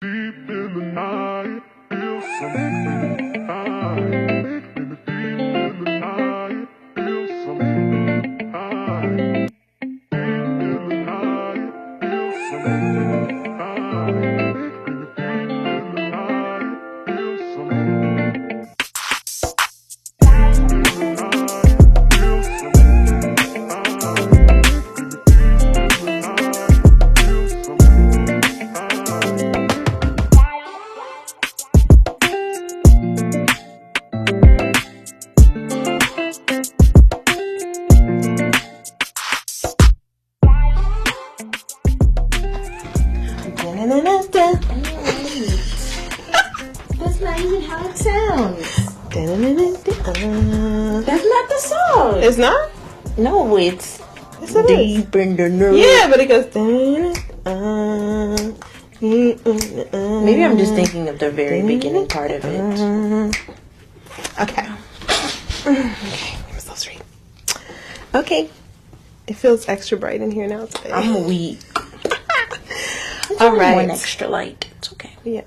Deep in the night, feel something high. Baby, deep in the night, feel something high. Deep in the night, feel something high. Baby, deep in the night, feel something. Deep in the night, feel something high. Baby, deep in the night, feel something high. That's not even how it sounds. That's not the song. It's not? No, it's Yes, it is. deep in the night. Yeah, but it goes. Maybe I'm just thinking of the very beginning part of it. Okay. Okay, I'm so sweet. Okay. It feels extra bright in here now today. I'm weak. All right. One extra light. It's okay. Yeah.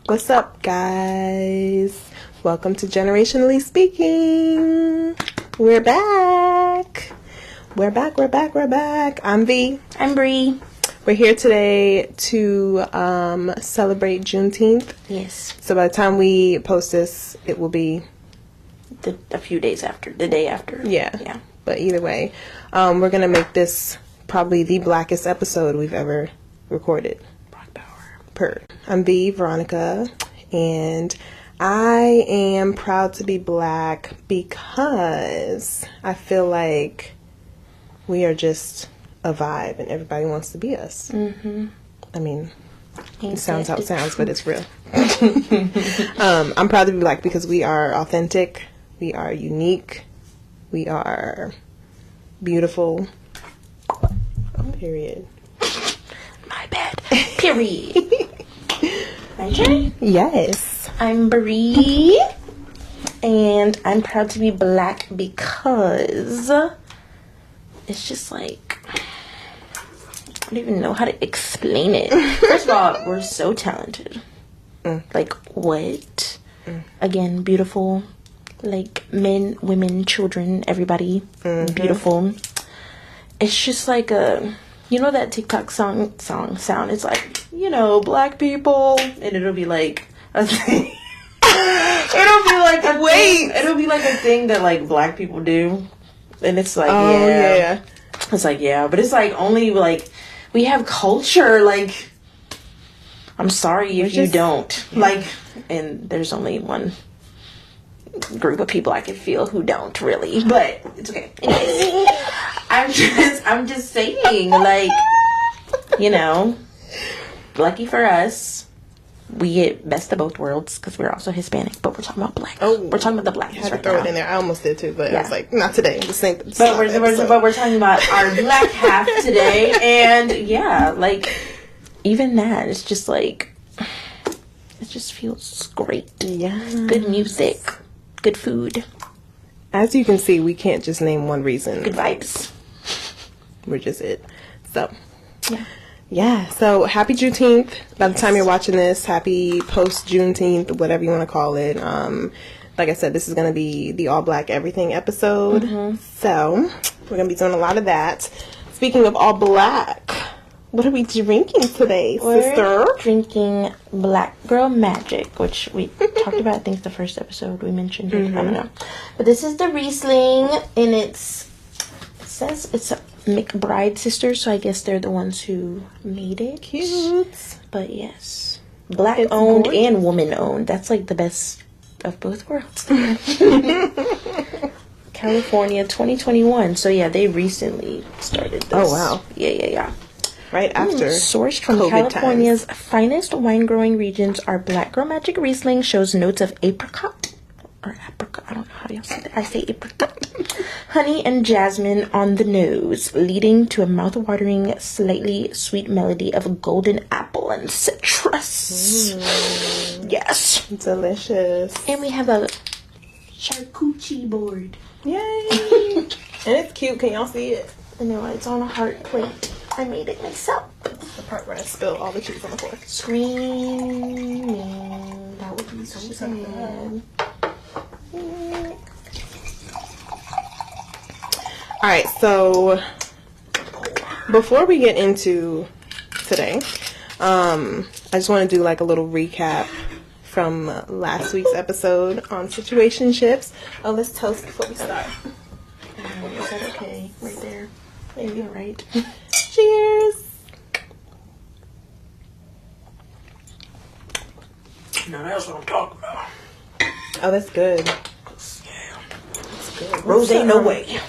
What's up, guys? Welcome to Generationally Speaking. We're back. We're back. I'm V. I'm Bree. We're here today to celebrate Juneteenth. Yes. So by the time we post this, it will be... A few days after. The day after. Yeah. But either way, we're going to make this probably the blackest episode we've ever recorded. Black power. I'm V, Veronica, and I am proud to be black because I feel like we are just a vibe and everybody wants to be us. Mm-hmm. I mean, Ain't it sounds how it that sounds, but it's real. I'm proud to be black because we are authentic, we are unique, we are beautiful. Period. My bad. Period. My turn? Yes. I'm Bree, and I'm proud to be black because it's just like, I don't even know how to explain it. First of all, we're so talented. Like, what? Again, beautiful. Like, men, women, children, everybody. Beautiful. It's just like a... You know that TikTok song sound? It's like, black people, and it'll be like a thing. It'll be like a thing. It'll be like a thing that like black people do, and it's like, yeah. It's like, yeah, but it's like only like we have culture. Like, I'm sorry if you don't like, and there's only one group of people I can feel who don't really, but it's okay. Anyways, I'm just saying, like, lucky for us, we get best of both worlds because we're also Hispanic, but we're talking about black. Oh, we're talking about the blackness had to right throw now. it in there. I almost did too, but I was like, not today. This ain't the But we're talking about our black half today, and yeah, like even that, it's just like it just feels great. Yeah. Good music, good food, As you can see, we can't just name one reason. good vibes. We're just it. So, Yeah. yeah. So, happy Juneteenth. By the time you're watching this, happy post Juneteenth, whatever you want to call it. Like I said, this is going to be the all black everything episode. So, we're going to be doing a lot of that. Speaking of all black, what are we drinking today, sister? We're drinking Black Girl Magic, which we talked about. I think the first episode we mentioned it. I don't know, but this is the Riesling, and it says it's a McBride sisters, so I guess they're the ones who made it. Cute. But yes, black It's owned gorgeous. and woman owned. That's like the best of both worlds. California 2021. So yeah, they recently started this. Oh, wow. Yeah. Right after. Sourced from COVID California's finest wine growing regions, our Black Girl Magic Riesling shows notes of apricot, or apricot, I don't know how y'all say that. I say apricot. Honey and jasmine on the nose, leading to a mouth-watering, slightly sweet melody of golden apple and citrus. Yes. Delicious. And we have a charcuterie board. Yay. And it's cute. Can y'all see it? I know, it's on a heart plate. I made it myself. The part where I spill all the cheese on the floor. Screaming. That would be so sad. Alright, so before we get into today, I just want to do like a little recap from last week's episode on situationships. Oh, let's toast before we start. Is that okay? Right there. Maybe you're right. Cheers! Now that's what I'm talking about. Oh, that's good. Yeah. That's good. Rose ain't no way.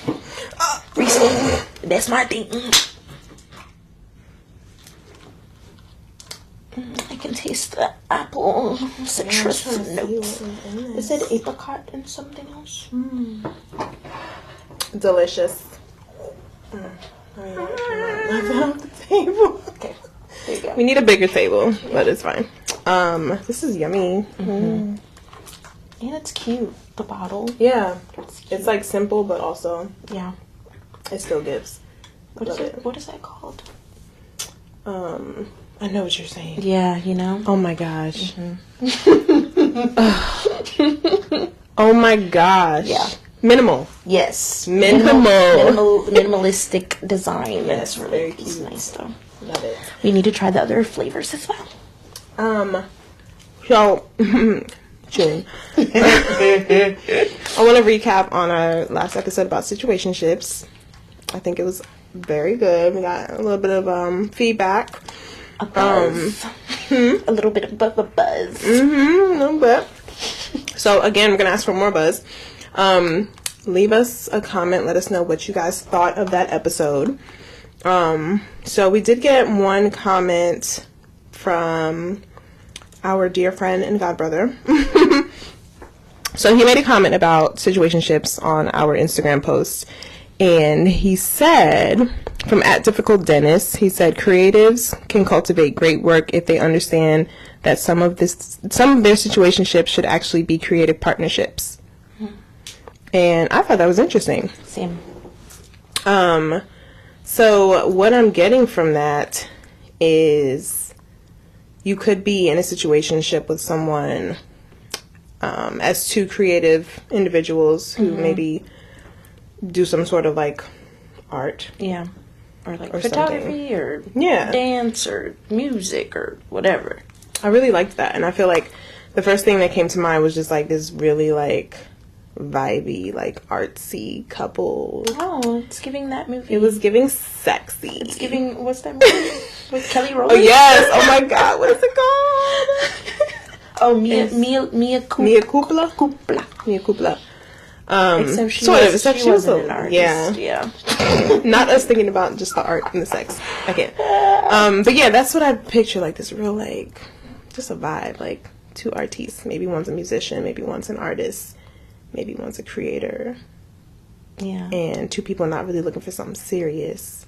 Riesling. That's my thing. I can taste the apple citrus notes. Is it apricot and something else? Delicious. Off the table. Okay, there you go. We need a bigger table, but it's fine. This is yummy. And it's cute. The bottle. Yeah, It's cute. it's like simple, but also Yeah. it still gives. What is Love it? What is that called? I know what you're saying. Yeah, you know. Oh my gosh. Oh my gosh. Yeah. Minimal. Yes. Minimal. Minimalistic design. Yes, It's really very it's cute. nice though. Love it. We need to try the other flavors as well. So, chilling. I want to recap on our last episode about situationships. I think it was very good. We got a little bit of feedback. A buzz. A little bit of a buzz. A little bit. So again, we're gonna ask for more buzz. Leave us a comment. Let us know what you guys thought of that episode. So we did get one comment from our dear friend and godbrother. So he made a comment about situationships on our Instagram post, and he said, from @difficult_Dennis, he said creatives can cultivate great work if they understand that some of their situationships should actually be creative partnerships. And I thought that was interesting. Same. So what I'm getting from that is you could be in a situationship with someone as two creative individuals who maybe do some sort of like art. Yeah. Or like Or photography something. or Yeah. dance or music or whatever. I really liked that, and I feel like the first thing that came to mind was just like this really like vibey, like artsy couple. Oh, it's giving that movie. It was giving sexy. It's giving, what's that movie? With Kelly Rowland? Oh yes! Oh my god! What is it called? Oh, Mia Kupla. Mia Kupla. Except she sort of. was, Except she she was wasn't a, an artist. yeah. Yeah. Not us thinking about just the art and the sex. I can't. But yeah, that's what I picture. Like this real like, just a vibe. Like two artists. Maybe one's a musician. Maybe one's an artist. Maybe one's a creator. Yeah. And two people not really looking for something serious,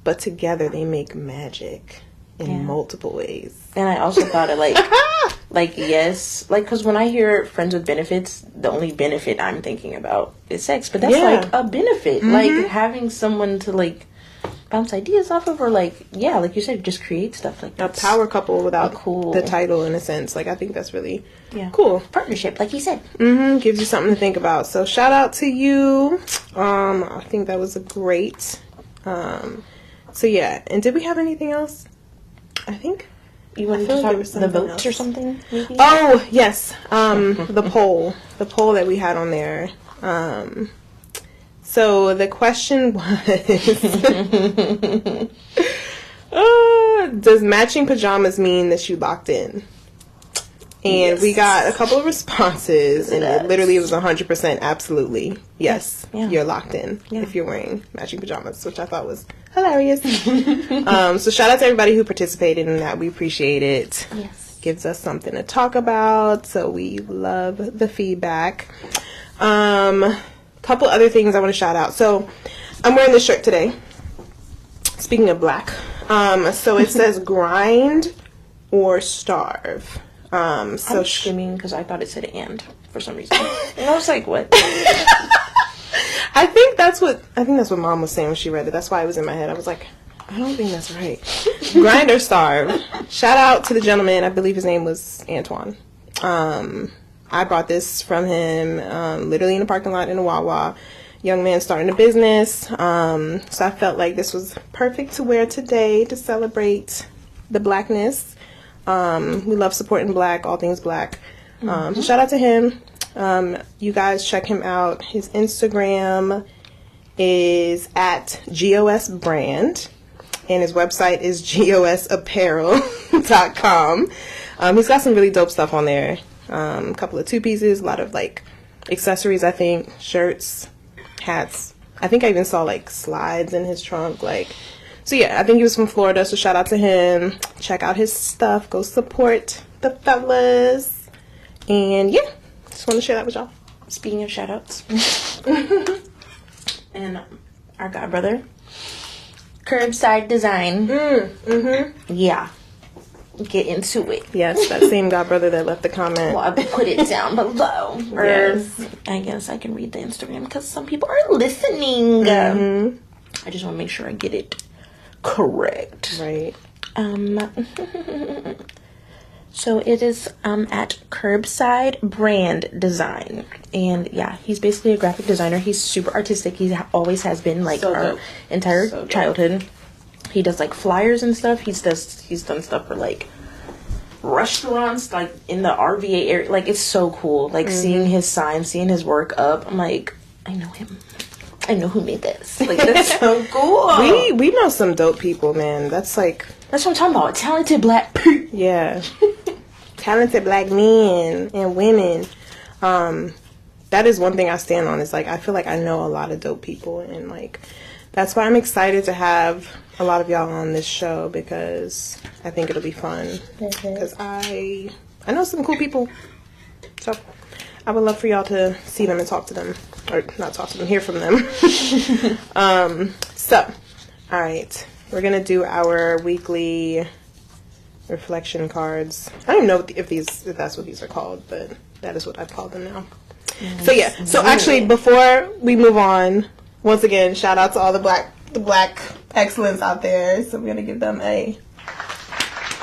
but together they make magic in multiple ways. And I also thought of like yes, like because when I hear friends with benefits, the only benefit I'm thinking about is sex. But that's like a benefit, like having someone to like bounce ideas off of, or like like you said, just create stuff like A that. power couple without cool the title, in a sense. Like I think that's really Yeah. cool. Partnership, like you said. Gives you something to think about. So shout out to you. I think that was a great. So yeah, and did we have anything else? I think You want to feel like talk there was the something votes or else. something? Maybe. Oh yes, the poll that we had on there. So the question was, does matching pajamas mean that you locked in? And we got a couple of responses, and it literally was 100% absolutely yes. Yeah. You're locked in if you're wearing matching pajamas, which I thought was hilarious. So shout out to everybody who participated in that. We appreciate it. Yes. Gives us something to talk about, so we love the feedback. Couple other things I want to shout out. So I'm wearing this shirt today. Speaking of black, so it says grind or starve. So I'm screaming because I thought it said and for some reason. And I was like, what? I think that's what Mom was saying when she read it. That's why it was in my head. I was like, I don't think that's right. Grind or Starve. Shout out to the gentleman. I believe his name was Antoine. I bought this from him literally in the parking lot in a Wawa. Young man starting a business. So I felt like this was perfect to wear today to celebrate the blackness. We love supporting black, all things black. So shout out to him. You guys check him out. His Instagram is at GOS Brand. And his website is gosapparel.com. He's got some really dope stuff on there. A couple of two pieces, a lot of like accessories, I think, shirts, hats. I think I even saw like slides in his trunk. So yeah, I think he was from Florida, so shout out to him. Check out his stuff. Go support the fellas. And yeah, just want to share that with y'all. Speaking of shout outs. And our god brother. Curbside Design. Yeah. Get into it. Yes, that same god brother that left the comment. Well, I put it down below. Or Yes. I guess I can read the Instagram because some people are listening. I just want to make sure I get it correct. Right. So it is at Curbside Brand Design. And yeah, he's basically a graphic designer. He's super artistic. He always has been, like, So our dope. entire So dope. childhood. He does like flyers and stuff. He's done stuff for like restaurants, like in the RVA area. Like, it's so cool. Like seeing his sign, seeing his work up. I'm like, I know him. I know who made this. Like, that's so cool. We know some dope people, man. That's like, That's what I'm talking about. Talented black people. yeah. Talented black men and women. That is one thing I stand on. Is like, I feel like I know a lot of dope people, and like that's why I'm excited to have a lot of y'all on this show, because I think it'll be fun. Because I know some cool people, so I would love for y'all to see them and talk to them, or not talk to them, hear from them. So, all right, we're gonna do our weekly reflection cards. I don't even know if that's what these are called, but that is what I've called them now. So yeah. So actually, before we move on, once again, shout out to all the black excellence out there. So we're gonna give them a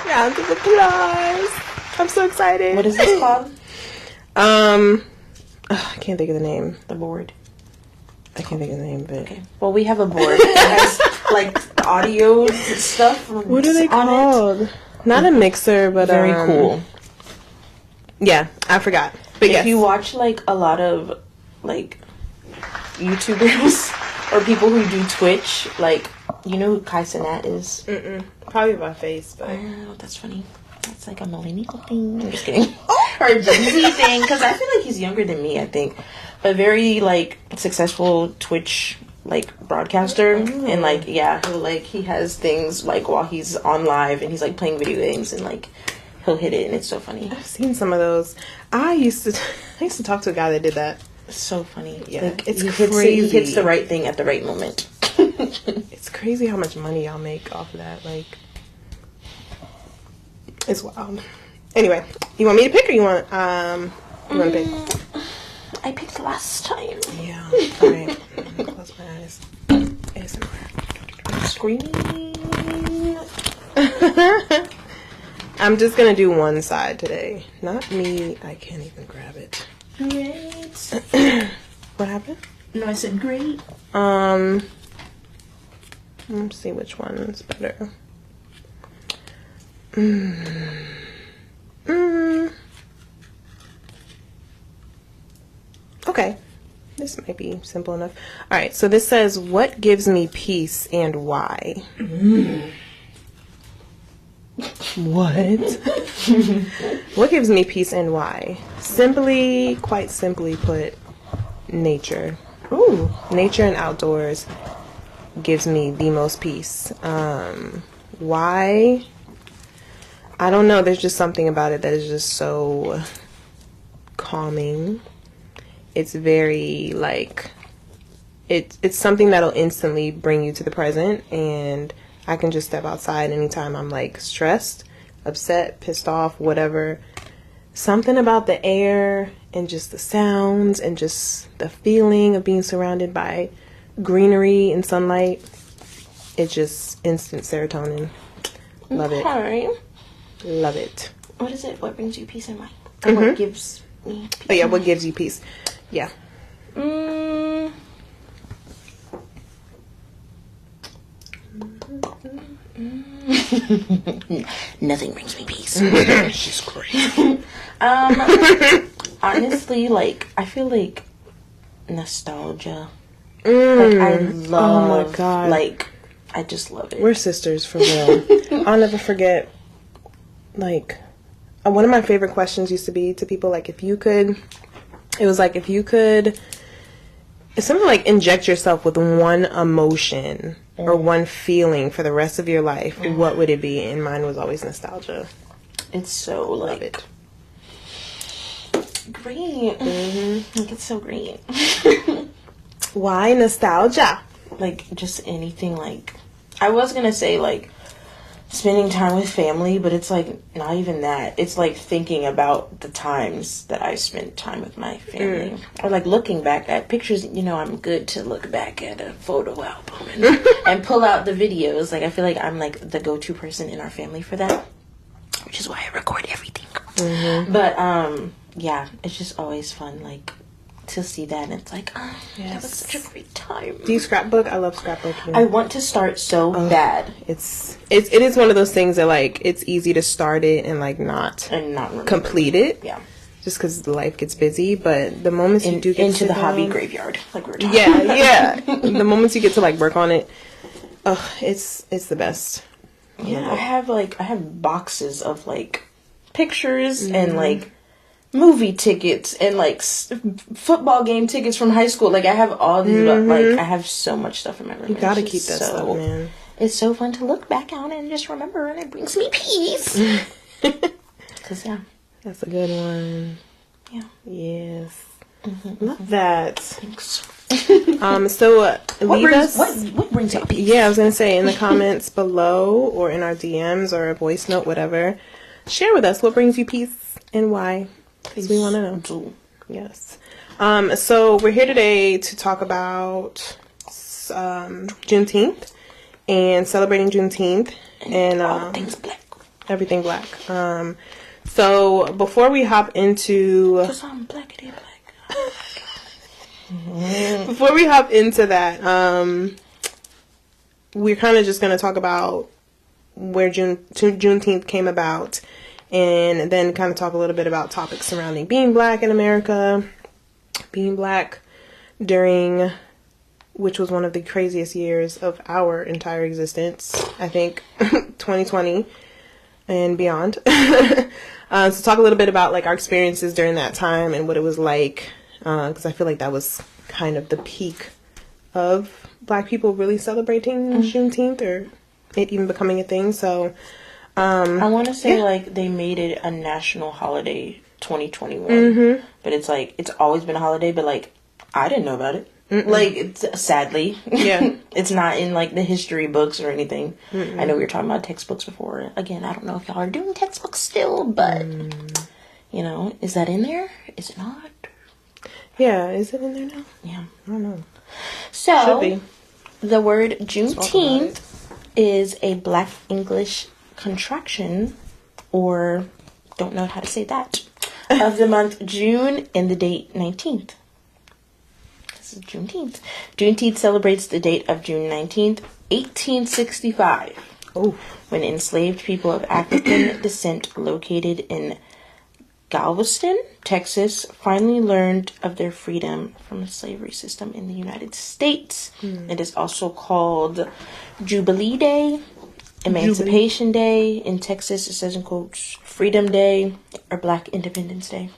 round of applause. I'm so excited. What is this called? I can't think of the name. The board. I can't think of the name, but Okay. Well, we have a board that has like the audio stuff. what are they on it. called? Not a mixer, but Very cool. Yeah, I forgot. But If yes. you watch like a lot of like YouTubers or people who do Twitch, like, you know who Kai Cenat is? Probably by face, but Oh, that's funny. That's like a millennial thing. I'm just kidding. Or a Gen Z thing, because I feel like he's younger than me, I think. But very like successful Twitch like broadcaster, and like he has things like while he's on live and he's like playing video games, and like he'll hit it, and it's so funny. I've seen some of those. I used to talk to a guy that did that. It's so funny. Yeah, Like, it's he crazy. hits the right thing at the right moment. It's crazy how much money y'all make off of that. Like, it's wild. Anyway, you want me to pick, or you want to pick? I picked last time. Yeah. All right. Close my eyes. ASMR. Screaming. I'm just gonna do one side today. Not me. I can't even grab it. Great. What happened? No, I said great. Let's see which one's better. Okay. This might be simple enough. All right. So this says, "What gives me peace and why?" What? What gives me peace and why? Simply, quite simply put, nature. Ooh, nature and outdoors gives me the most peace. Why? I don't know. There's just something about it that is just so calming. It's very like it's something that'll instantly bring you to the present, and I can just step outside anytime I'm like stressed, upset, pissed off, whatever. Something about the air and just the sounds and just the feeling of being surrounded by greenery and sunlight. it's just instant serotonin. Love it. Love it. What is it? What brings you peace in mind? Or what gives me peace? Oh yeah, what gives you peace? Yeah. Nothing brings me peace. She's crazy. Honestly, like, I feel like nostalgia. Like, I love, oh my God. like, I just love it. We're sisters for real. I'll never forget, like, one of my favorite questions used to be to people, like, if you could, it's something like inject yourself with one emotion or one feeling for the rest of your life, what would it be? And mine was always nostalgia. It's so, like, Love it. Great. Like, it's so great. Why nostalgia? Like, just anything, like, I was gonna say, like, spending time with family, but it's, like, not even that. It's, like, thinking about the times that I spent time with my family. Or, like, looking back at pictures. You know, I'm good to look back at a photo album and pull out the videos. Like, I feel like I'm, like, the go-to person in our family for that, which is why I record everything. But, yeah, it's just always fun, like, to see that, and it's like, oh, that was such a great time. Do you scrapbook? I love scrapbooking. I want to start so bad. It is one of those things that, like, it's easy to start it and, like, not complete it. Yeah. Just because life gets busy, but the moments you do get into the hobby down, graveyard, like we were talking. Yeah. The moments you get to, like, work on it, it's the best. Yeah, I have boxes of, like, pictures and, like, movie tickets and, like, football game tickets from high school. Like, I have all these, like, I have so much stuff in my room. You gotta keep that stuff, man. It's so fun to look back on and just remember, and it brings me peace. Because, yeah. That's a good one. Yeah. Yes. Love that. Thanks. So leave us. What brings you peace? Yeah, I was gonna say in the comments below, or in our DMs, or a voice note, whatever. Share with us what brings you peace and why. Because we want to know. Yes. So we're here today to talk about Juneteenth and celebrating Juneteenth and all things black. Everything black. So before we hop into, Because I'm blackity black. before we hop into that, we're kind of just going to talk about where Juneteenth came about, and then kind of talk a little bit about topics surrounding being black in America, being black during, which was one of the craziest years of our entire existence, I think, 2020 and beyond. So talk a little bit about, like, our experiences during that time and what it was like, because I feel like that was kind of the peak of black people really celebrating Juneteenth, or it even becoming a thing. So I want to say, like, they made it a national holiday 2021, but it's like, it's always been a holiday, but, like, I didn't know about it. Like, it's, sadly, it's not in, like, the history books or anything. I know we were talking about textbooks before. Again, I don't know if y'all are doing textbooks still, but you know, is that in there? Is it not? Yeah, is it in there now? Yeah, I don't know. so Should be. the word Juneteenth is a Black English contraction, or don't know how to say that, of the month June and the date 19th. This is Juneteenth. Juneteenth celebrates the date of June 19th, 1865. Oh. When enslaved people of African descent located in Galveston, Texas, finally learned of their freedom from the slavery system in the United States. It is also called Jubilee Day, Emancipation Day. In Texas, it says in quotes, Freedom Day, or Black Independence Day.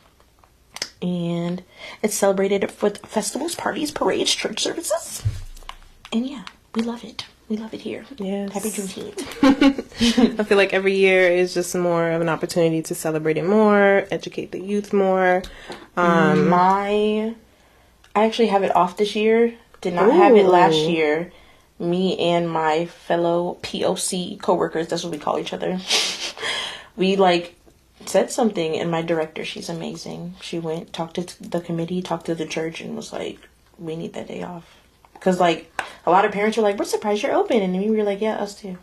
And it's celebrated with festivals, parties, parades, church services. And yeah, we love it. We love it here. Yes. Happy Juneteenth. I feel like every year is just more of an opportunity to celebrate it more, educate the youth more. I actually have it off this year. Did not have it last year. Me and my fellow POC coworkers, that's what we call each other. We, like, said something, and my director, she's amazing. She went, talked to the committee, talked to the church, and was like, we need that day off. Because, like, a lot of parents were like, we're surprised you're open. And we were like, yeah, us too.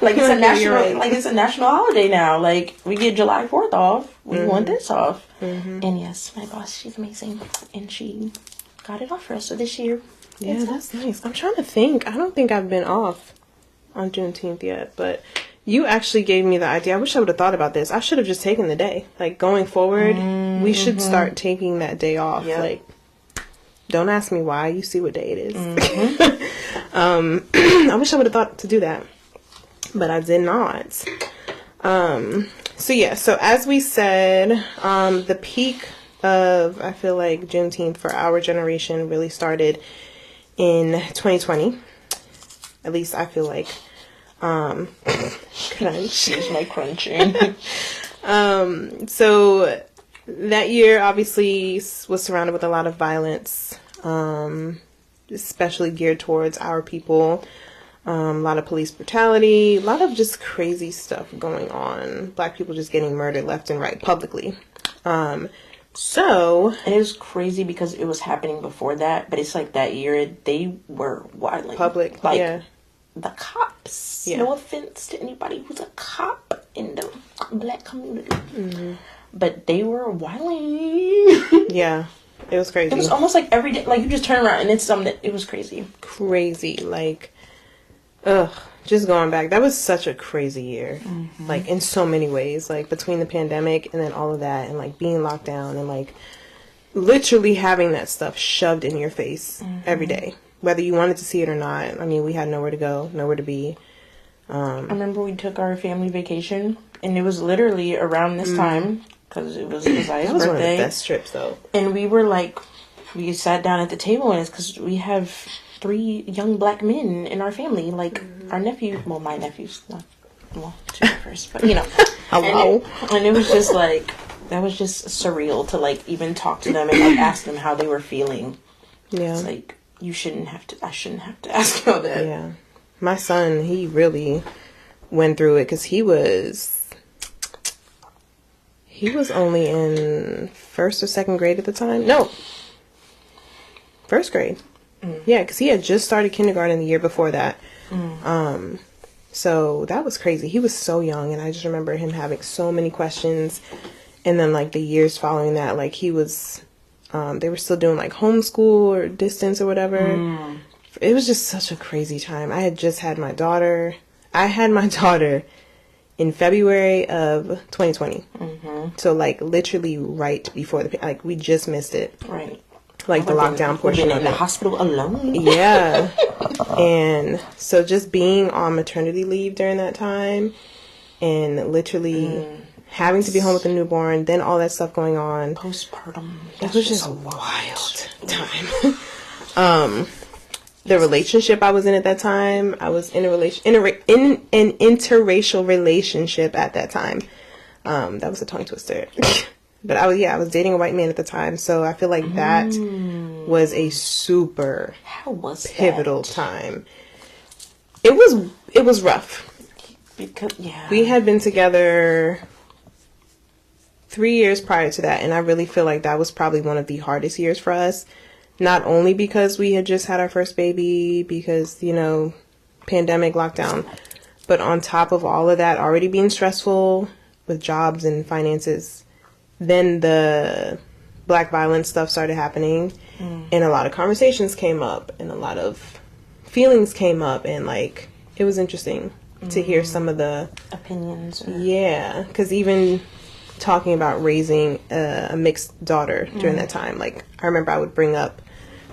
Like, it's a national, right. like, it's a national holiday now. Like, we get July 4th off. We want this off. And yes, my boss, she's amazing. And she got it off for us. So this year. Yeah, that's nice. I'm trying to think. I don't think I've been off on Juneteenth yet, but you actually gave me the idea. I wish I would have thought about this. I should have just taken the day. Like, going forward, we should start taking that day off. Yep. Like, don't ask me why. You see what day it is. I wish I would have thought to do that, but I did not. So yeah, so as we said, the peak of, I feel like, Juneteenth for our generation really started in 2020. At least I feel like. Crunch. Here's my crunching. So that year obviously was surrounded with a lot of violence, especially geared towards our people. A lot of police brutality, a lot of just crazy stuff going on. Black people just getting murdered left and right publicly. So And it was crazy because it was happening before that, but it's like that year they were wilding. public, Like, yeah. the cops. Yeah. No offense to anybody who's a cop in the black community. But they were wilding. Yeah, it was crazy. It was almost like every day, like you just turn around and it's something that, it was crazy. Crazy, like, ugh, just going back, that was such a crazy year, like, in so many ways, like, between the pandemic and then all of that, and, like, being locked down, and, like, literally having that stuff shoved in your face every day, whether you wanted to see it or not. I mean, we had nowhere to go, nowhere to be. I remember we took our family vacation, and it was literally around this time, because it was Isaiah's That was birthday. one of the best trips, though. And we were like, we sat down at the table, and it's because we have 3 young black men in our family. Like, our nephew, well, my nephew's not, well, 2 first, but, you know. Hello. And it was just like, that was just surreal to, like, even talk to them and, like, ask them how they were feeling. Yeah. It's like, I shouldn't have to ask you all that. Yeah. My son, he really went through it, because he was only in 1st or 2nd grade at the time. No. 1st grade. Yeah, because he had just started kindergarten the year before that. So that was crazy. He was so young, and I just remember him having so many questions. And then, like, the years following that, like, he was, they were still doing, like, homeschool or distance or whatever. It was just such a crazy time. I had just had my daughter. I had my daughter in February of 2020. So, like, literally right before like, we just missed it. Right. Like, the lockdown portion of in the it. hospital alone. Yeah. And so just being on maternity leave during that time, and literally having to be home with a newborn, then all that stuff going on. Postpartum. It was just a wild time. The relationship I was in at that time, I was in an interracial relationship at that time. That was a tongue twister. But I was dating a white man at the time, so I feel like that was a super pivotal time. It was rough. Because We had been together 3 years prior to that, and I really feel like that was probably one of the hardest years for us. Not only because we had just had our first baby, because, you know, pandemic, lockdown, but on top of all of that already being stressful with jobs and finances, then the black violence stuff started happening, and a lot of conversations came up, and a lot of feelings came up, and, like, it was interesting to hear some of the opinions. Yeah, because even talking about raising a mixed daughter during that time, like, I remember I would bring up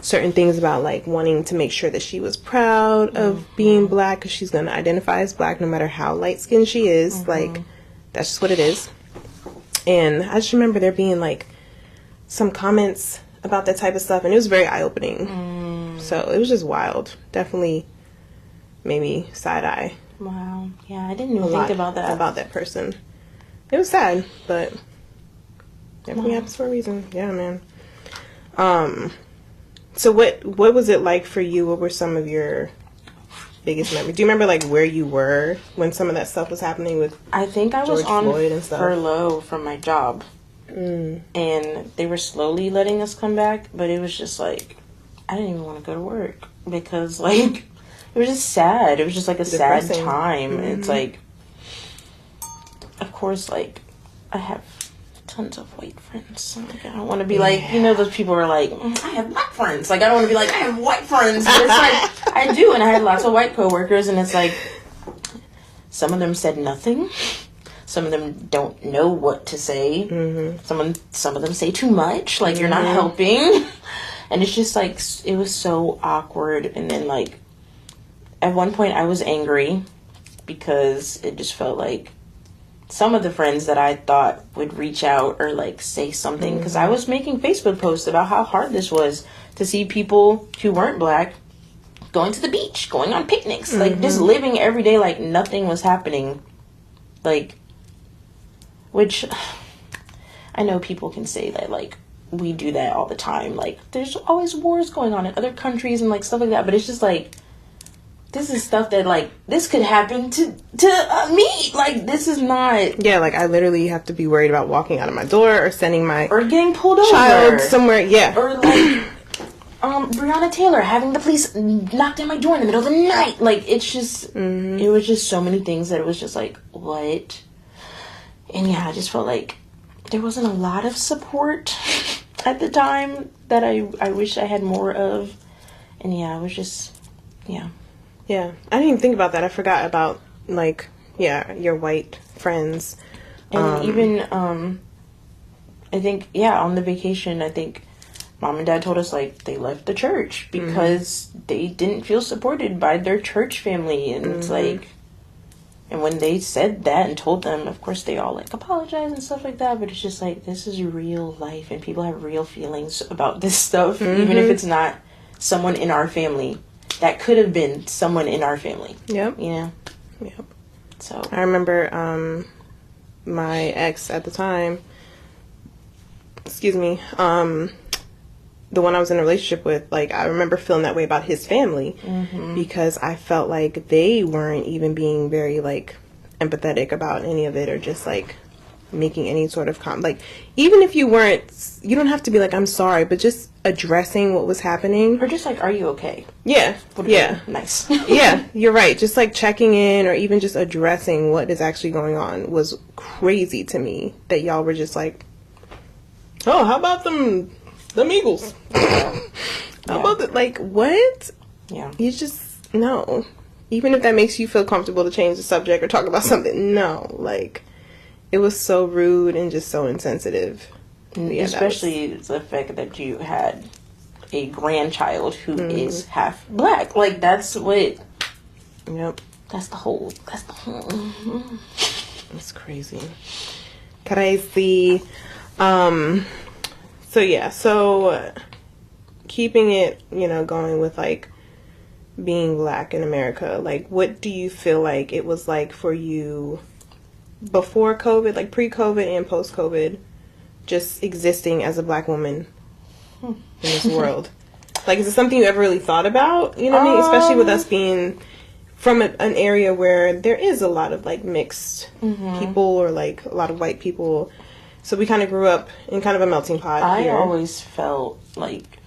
certain things about, like, wanting to make sure that she was proud of being black, because she's going to identify as black no matter how light-skinned she is. Like, that's just what it is. And I just remember there being, like, some comments about that type of stuff, and it was very eye-opening. So it was just wild. Definitely made me side-eye. Wow. Yeah, I didn't even think about that. About that person. It was sad, but everything happens for a reason. Yeah, man. So what was it like for you? What were some of your biggest memories? Do you remember, like, where you were when some of that stuff was happening with I think I was George on Floyd and stuff? furlough from my job. And they were slowly letting us come back, but it was just like, I didn't even want to go to work because, like, it was just sad. It was just, like, a depressing. Sad time. Mm-hmm. It's, like, of course, like, I have tons of white friends. So, like, I don't want to be, like, you know, those people are, like, I have black friends. Like, I don't want to be, like, I have white friends. But it's, like, I do, and I had lots of white coworkers, and it's, like, some of them said nothing. Some of them don't know what to say. Mm-hmm. Some of them say too much. Like, you're not helping. And it's just, like, it was so awkward. And then, like, at one point I was angry because it just felt like some of the friends that I thought would reach out or, like, say something. Because I was making Facebook posts about how hard this was to see people who weren't black going to the beach, going on picnics. Like, just living every day like nothing was happening. Like, which I know people can say that, like, we do that all the time. Like, there's always wars going on in other countries and, like, stuff like that. But it's just, like, this is stuff that, like, this could happen to me. Like, this is not... Yeah, like, I literally have to be worried about walking out of my door or sending my... Or getting pulled over. Child somewhere, yeah. Or, like, Breonna Taylor having the police knock down my door in the middle of the night. Like, it's just... It was just so many things that it was just, like, what? And, yeah, I just felt like there wasn't a lot of support at the time that I wish I had more of. And, yeah, it was just... Yeah. Yeah, I didn't even think about that. I forgot about, like, yeah, your white friends. And even, I think, yeah, on the vacation, I think Mom and Dad told us, like, they left the church because they didn't feel supported by their church family. And it's like, and when they said that and told them, of course, they all, like, apologized and stuff like that. But it's just, like, this is real life and people have real feelings about this stuff, even if it's not someone in our family. That could have been someone in our family. Yep. You know? Yep. So. I remember my ex at the time, excuse me, the one I was in a relationship with, like, I remember feeling that way about his family because I felt like they weren't even being very, like, empathetic about any of it or just, like, making any sort of like, even if you weren't, you don't have to be like, I'm sorry, but just addressing what was happening. Or just like, are you okay? Yeah. Yeah. Nice. Yeah, you're right. Just like checking in or even just addressing what is actually going on was crazy to me that y'all were just like, oh, how about them Eagles? How about that? Like, what? Yeah. You just, no. Even if that makes you feel comfortable to change the subject or talk about something, no. Like, it was so rude and just so insensitive. Yeah, especially the fact that you had a grandchild who is half black. Like, that's what... Yep. That's the whole... That's crazy. Crazy. So, yeah. So, keeping it, you know, going with, like, being black in America. Like, what do you feel like it was like for you before COVID, like pre-COVID and post-COVID, just existing as a black woman in this world? Like, is it something you ever really thought about? You know what I mean? Especially with us being from an area where there is a lot of, like, mixed people or, like, a lot of white people. So we kind of grew up in kind of a melting pot here. I always felt like,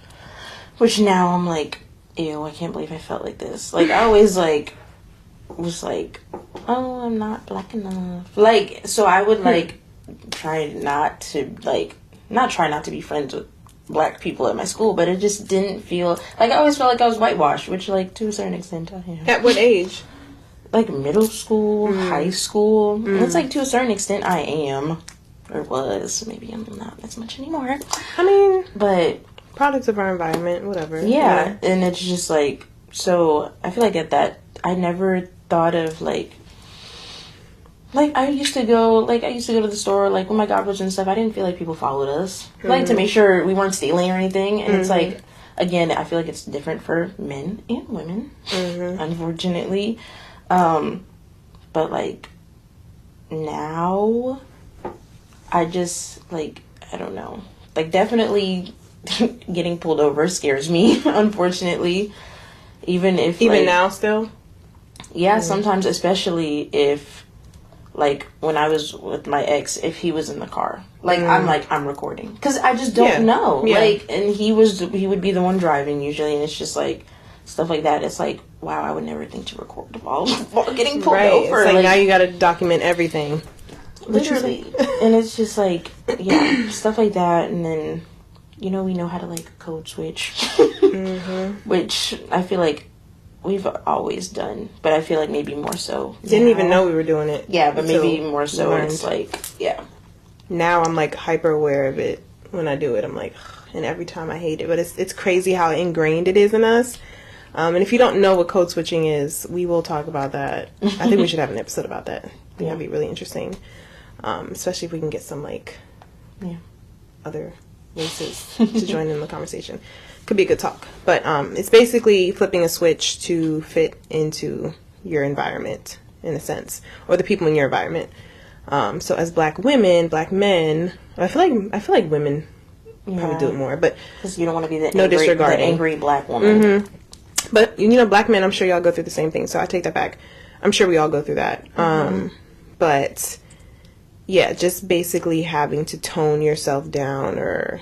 which now I'm like, ew, I can't believe I felt like this. Like, I always, like, was like, oh, I'm not black enough. Like, so I would, like, try not to be friends with black people at my school, but it just didn't feel, like, I always felt like I was whitewashed, which, like, to a certain extent, I am. At what age? Like, middle school, high school. It's, like, to a certain extent, I am, or was. Maybe I'm not as much anymore. I mean, but products of our environment, whatever. Yeah, and it's just, like, so I feel like at that, I never thought of, like, I used to go to the store, like, with my garbage and stuff. I didn't feel like people followed us, like, to make sure we weren't stealing or anything. And it's like, again, I feel like it's different for men and women, unfortunately. But, like, now, I just, like, I don't know. Like, definitely getting pulled over scares me, unfortunately. Even now still? Yeah, sometimes, especially if, like when I was with my ex, if he was in the car, like I'm recording because I just don't know. Like, and he would be the one driving usually, and it's just like stuff like that. It's like, wow, I would never think to record while getting pulled over. It's like now you got to document everything, literally. And it's just like stuff like that, and then we know how to like code switch, which I feel like we've always done, but I feel like maybe more so. Didn't even know we were doing it. Yeah, but maybe more so. It's like, now I'm like hyper aware of it when I do it. I'm like, and every time I hate it, but it's crazy how ingrained it is in us. And if you don't know what code switching is, we will talk about that. I think we should have an episode about that. I think that'd be really interesting, especially if we can get some like other races to join in the conversation. Could be a good talk. But it's basically flipping a switch to fit into your environment, in a sense, or the people in your environment. So as black women, black men, I feel like women probably do it more, but because you don't want to be the angry black woman. But black men, I'm sure y'all go through the same thing, so I take that back. I'm sure we all go through that. But yeah, just basically having to tone yourself down, or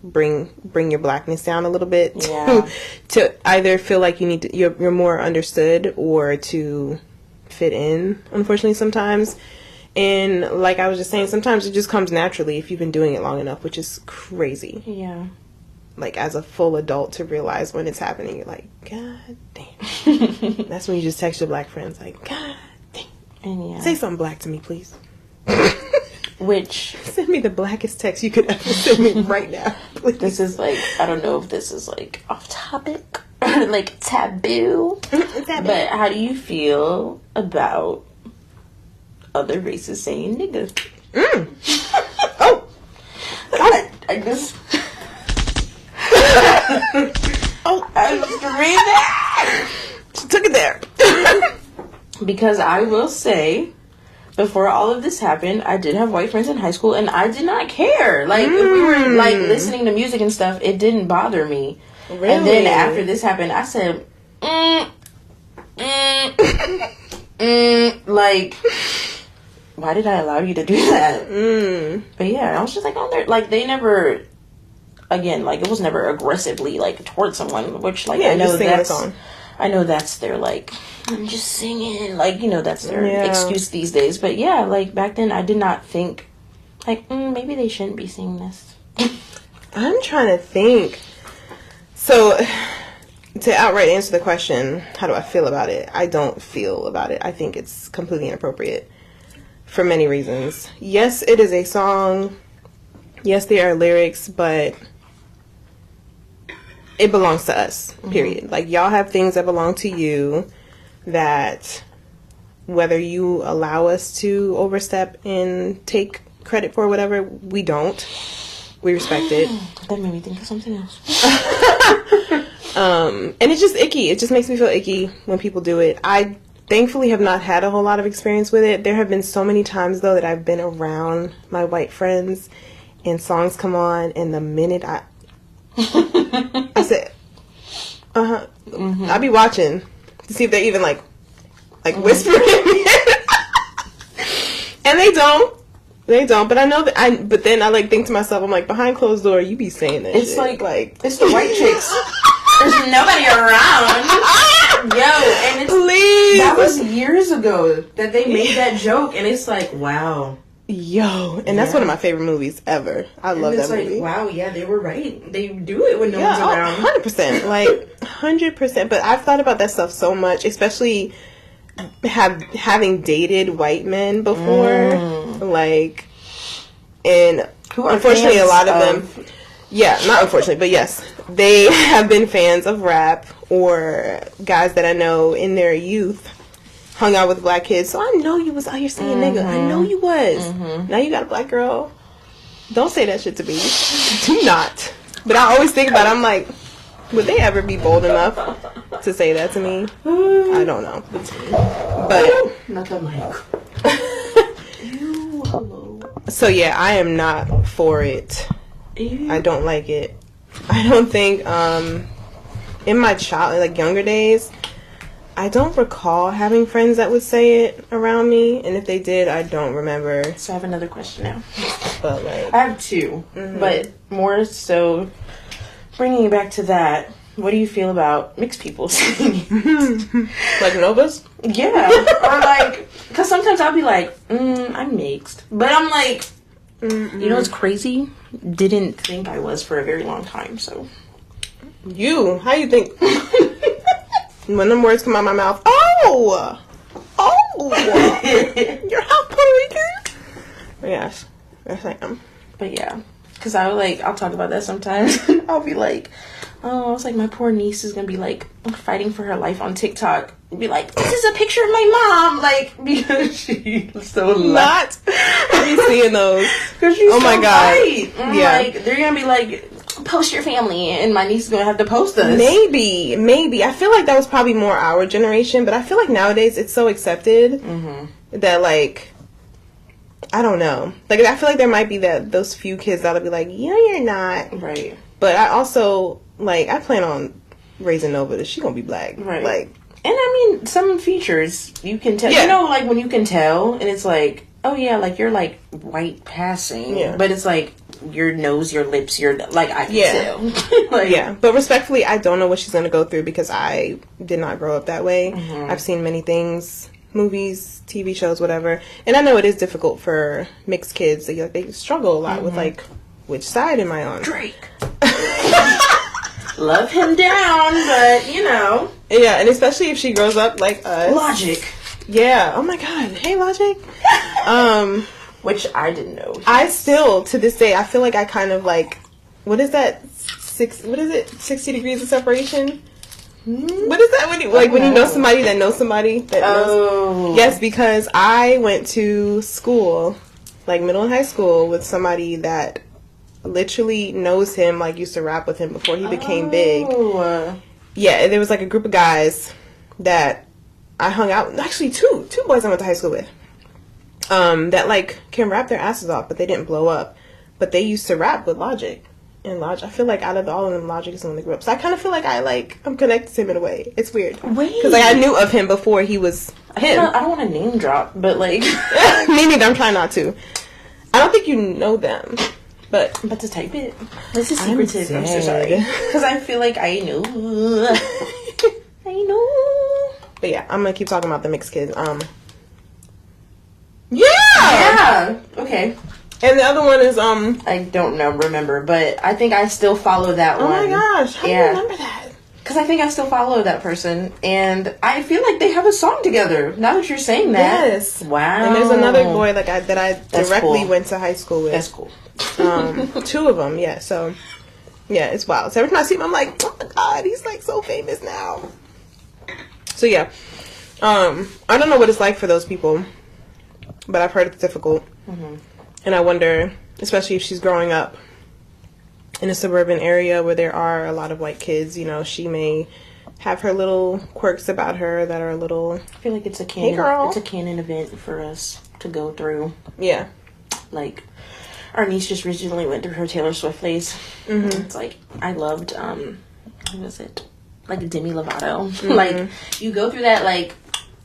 bring your blackness down a little bit to either feel like you're more understood or to fit in, unfortunately, sometimes. And like I was just saying, sometimes it just comes naturally if you've been doing it long enough, which is crazy. Yeah. Like, as a full adult, to realize when it's happening, you're like, God damn. That's when you just text your black friends, like, God damn. And say something black to me, please. Which... Send me the blackest text you could ever send me right now, please. This is like, I don't know if this is like off topic or like taboo. But how do you feel about other races saying nigga? Oh! I just... I was read that. She took it there. Because I will say, before all of this happened, I did have white friends in high school, and I did not care. Like, if we were like listening to music and stuff, it didn't bother me. Really? And then after this happened, I said, like, why did I allow you to do that? But yeah, I was just like, oh, they're like, they never. Again, like, it was never aggressively, like, towards someone, which, like, I know that's their, like, I'm just singing, like, that's their excuse these days. But, yeah, like, back then, I did not think, like, maybe they shouldn't be singing this. I'm trying to think. So, to outright answer the question, how do I feel about it? I don't feel about it. I think it's completely inappropriate for many reasons. Yes, it is a song. Yes, there are lyrics, but... it belongs to us, period. Like, y'all have things that belong to you that whether you allow us to overstep and take credit for whatever, we don't. We respect it. That made me think of something else. And it's just icky. It just makes me feel icky when people do it. I thankfully have not had a whole lot of experience with it. There have been so many times, though, that I've been around my white friends and songs come on, and the minute I said, I'll be watching to see if they're even like whispering. And they don't. But I know that but then I like think to myself, I'm like, behind closed door, you be saying that. It's shit. like it's the white chicks. There's nobody around. Yo, and please. That was years ago that they made that joke, and it's like, wow. Yo, and that's one of my favorite movies ever. I love that movie. Wow, yeah, they were right. They do it when no one's around. 100%. Like, 100%. But I've thought about that stuff so much, especially having dated white men before. Like, and unfortunately a lot of them... Yeah, not unfortunately, but yes. They have been fans of rap, or guys that I know in their youth hung out with black kids, so I know you was out here saying nigga. I know you was. Now you got a black girl. Don't say that shit to me. Do not. But I always think about it. I'm like, would they ever be bold enough to say that to me? I don't know. But not the mic. Ew, hello. So yeah, I am not for it. Ew. I don't like it. I don't think in my younger days, I don't recall having friends that would say it around me, and if they did, I don't remember. So I have another question now. But like, I have two, but more so bringing it back to that. What do you feel about mixed people singing? like Novas? Yeah, or like, because sometimes I'll be like, I'm mixed, but I'm like, you know what's crazy? Didn't think I was for a very long time. So how you think? When them words come out my mouth, you're half Puerto Rican? Yes I am. But yeah, because I'll talk about that sometimes. I'll be like, oh, I was like, my poor niece is gonna be like fighting for her life on TikTok. Be like, this is a picture of my mom, like, because she's so not be seeing those. Because she's oh my god, right. Yeah, like they're gonna be like, post your family, and my niece is gonna have to post us. Maybe. I feel like that was probably more our generation, but I feel like nowadays it's so accepted that like, I don't know. Like, I feel like there might be those few kids that'll be like, yeah, you're not. Right. But I also, like, I plan on raising Nova that she gonna be black. Right. Like, and I mean, some features, you can tell. Yeah. You know, like, when you can tell, and it's like, oh yeah, like, you're like white passing. Yeah. But it's like, your nose, your lips, your, like, I can tell. Like, yeah. But respectfully, I don't know what she's gonna go through because I did not grow up that way. I've seen many things, movies, TV shows, whatever. And I know it is difficult for mixed kids. They struggle a lot with, like, which side am I on? Drake. Love him down, but, you know. Yeah, and especially if she grows up like us. Logic. Yeah. Oh my god. Hey, Logic. Which I didn't know. I still, to this day, I feel like I kind of like, what is that? 60 degrees of separation? What is that when you know somebody that knows somebody that knows? Yes, because I went to school, like middle and high school, with somebody that literally knows him, like used to rap with him before he became big. Yeah, and there was like a group of guys that I hung out with. Actually, two boys I went to high school with. That like can rap their asses off, but they didn't blow up. But they used to rap with Logic. And Logic, I feel like out of all of them, Logic is the one that grew up. So I kind of feel like I'm connected to him in a way. It's weird. Wait. Because like I knew of him before he was him. I don't want to name drop, but like. Me neither, I'm trying not to. I don't think you know them. But to type it. This is secretive. I'm so sorry. Because I feel like I know. I know. But yeah, I'm going to keep talking about the mixed kids. Yeah! Okay. And the other one is, I don't remember, but I think I still follow that one. Oh my gosh, how do you remember that? Because I think I still follow that person, and I feel like they have a song together, now that you're saying that. Yes. Wow. And there's another boy that I That's directly cool. went to high school with. That's cool. Two of them, yeah, so, yeah, it's wild. So every time I see him, I'm like, oh my god, he's like so famous now. So yeah, I don't know what it's like for those people, but I've heard it's difficult. And I wonder, especially if she's growing up in a suburban area where there are a lot of white kids, you know, she may have her little quirks about her that are a little... I feel like it's a canon, hey girl. It's a canon event for us to go through. Yeah. Like, our niece just recently went through her Taylor Swift phase. It's like, I loved, what was it? Like Demi Lovato. Like, you go through that, like,